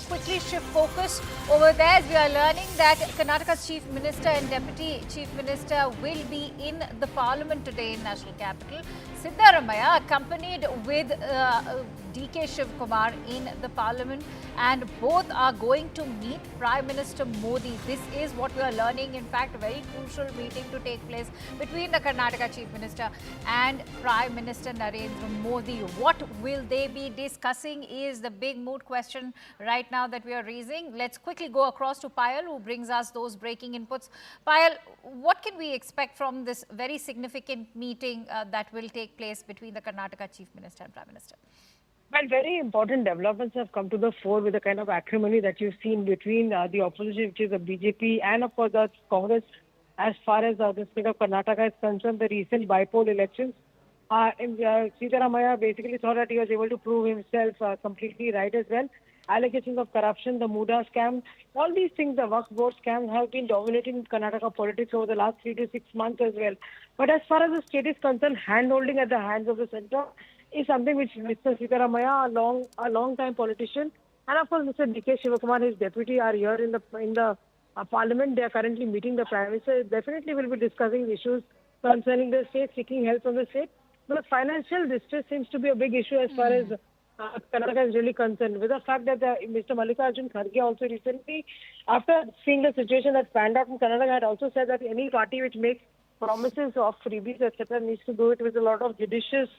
quickly shift focus over there as we are learning that Karnataka's Chief Minister and Deputy Chief Minister will be in the Parliament today in National Capital. Siddaramaiah accompanied with DK Shivkumar in the Parliament, and both are going to meet Prime Minister Modi. This is what we are learning. In fact, a very crucial meeting to take place between the Karnataka Chief Minister and Prime Minister Narendra Modi. What will they be discussing is the big mood question right now that we are raising. Let's quickly go across to Payal, who brings us those breaking inputs. Payal, what can we expect from this very significant meeting that will take place between the Karnataka Chief Minister and Prime Minister? Well, very important developments have come to the fore with the kind of acrimony that you've seen between the opposition, which is the BJP, and of course the Congress, as far as the state of Karnataka is concerned, the recent bipolar elections. Siddaramaiah basically thought that he was able to prove himself completely right as well. Allegations of corruption, the Muda scam, all these things, the Waqf board scam, have been dominating Karnataka politics over the last 3 to 6 months as well. But as far as the state is concerned, hand-holding at the hands of the centre is something which Mr. Siddaramaiah, a long-time politician, and of course Mr. DK Shivakumar, his deputy, are here in the Parliament. They are currently meeting the Prime Minister. Definitely will be discussing issues concerning the state, seeking help from the state. But financial distress seems to be a big issue as far as Karnataka is really concerned. With the fact that Mr. Mallikarjun Kharge also recently, after seeing the situation that panned out in Karnataka, had also said that any party which makes promises of freebies, etc., needs to do it with a lot of judicious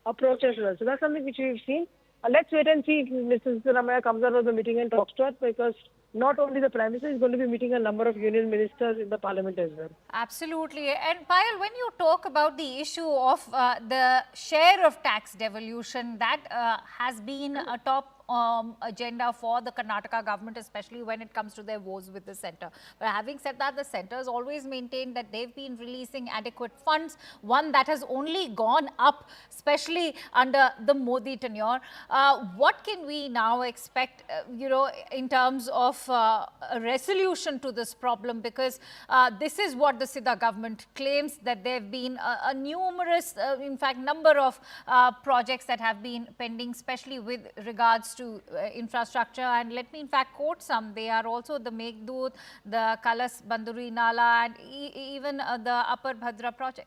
approach as well. So that's something which we've seen. Let's wait and see if Mr. Siddaramaiah comes out of the meeting and talks to us, because not only the Prime Minister is going to be meeting a number of union ministers in the Parliament as well. Absolutely. And Payal, when you talk about the issue of the share of tax devolution, that has been a top agenda for the Karnataka government, especially when it comes to their woes with the centre. But having said that, the centre has always maintained that they've been releasing adequate funds, one that has only gone up, especially under the Modi tenure. What can we now expect, in terms of a resolution to this problem? Because this is what the Sidda government claims, that there have been a numerous, in fact, number of projects that have been pending, especially with regards to infrastructure. And let me in fact quote some. They are also the Meghdut, the Kalas Banduri Nala, and even the Upper Bhadra project.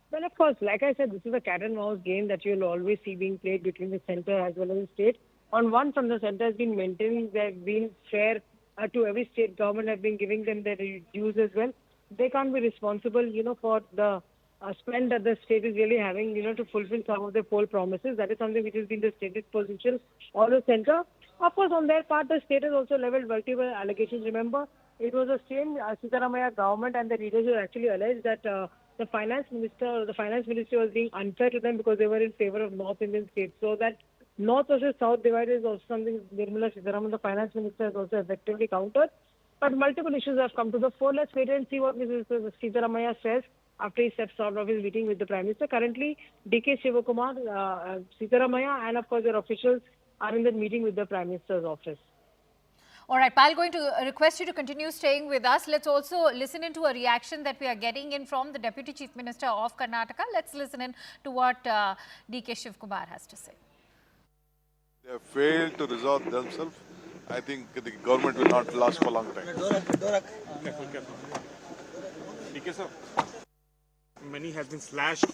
Well, of course, like I said, this is a cat and mouse game that you'll always see being played between the centre as well as the state. On one front, the centre has been maintaining, they've been fair to every state government, have been giving them their dues as well. They can't be responsible, for the spend that the state is really having, to fulfill some of their poll promises. That is something which has been the state's position or the centre. Of course, on their part, the state has also leveled multiple allegations. Remember, it was the same Siddaramaiah government and the leaders who actually alleged that the finance minister was being unfair to them because they were in favor of North Indian states. So that North versus South divide is also something Nirmala Sitharaman, the finance minister, has also effectively countered. But multiple issues have come to the fore. Let's wait and see what Mr. Siddaramaiah says after he steps out of his meeting with the Prime Minister. Currently, DK Shivakumar, Siddaramaiah, and of course their officials are in the meeting with the Prime Minister's office. All right, Pal, going to request you to continue staying with us. Let's also listen into a reaction that we are getting in from the Deputy Chief Minister of Karnataka. Let's listen in to what DK Shivkumar has to say. They have failed to resolve themselves. I think the government will not last for a long time. DK sir, money has been slashed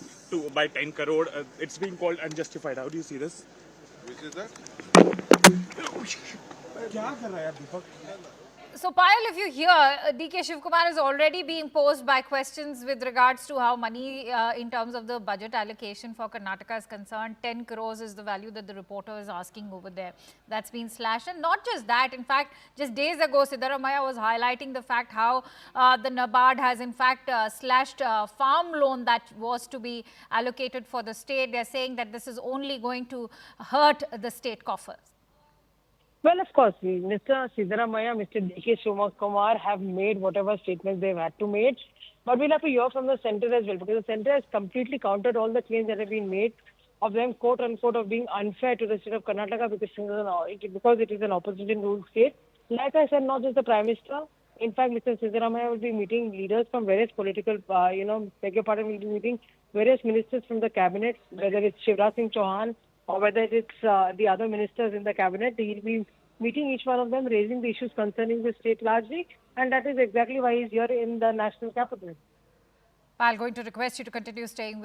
by 10 crore. It's being called unjustified. How do you see this? Which is that? So, Payal, if you hear, DK Shivkumar is already being posed by questions with regards to how money in terms of the budget allocation for Karnataka is concerned. 10 crores is the value that the reporter is asking over there. That's been slashed. And not just that, in fact, just days ago, Siddaramaiah was highlighting the fact how the NABARD has in fact slashed farm loan that was to be allocated for the state. They're saying that this is only going to hurt the state coffers. Well, of course, Mr. Siddaramaiah, Mr. DK Shivakumar have made whatever statements they've had to make. But we'll have to hear from the centre as well, because the centre has completely countered all the claims that have been made of them, quote unquote, of being unfair to the state of Karnataka because it is an opposition-ruled state. Like I said, not just the Prime Minister. In fact, Mr. Siddaramaiah will be meeting leaders from various political, will be meeting various ministers from the cabinet, whether it's Shivraj Singh Chauhan or whether it's the other ministers in the cabinet. He'll be meeting each one of them, raising the issues concerning the state largely, and that is exactly why he's here in the national capital. Payal, going to request you to continue staying with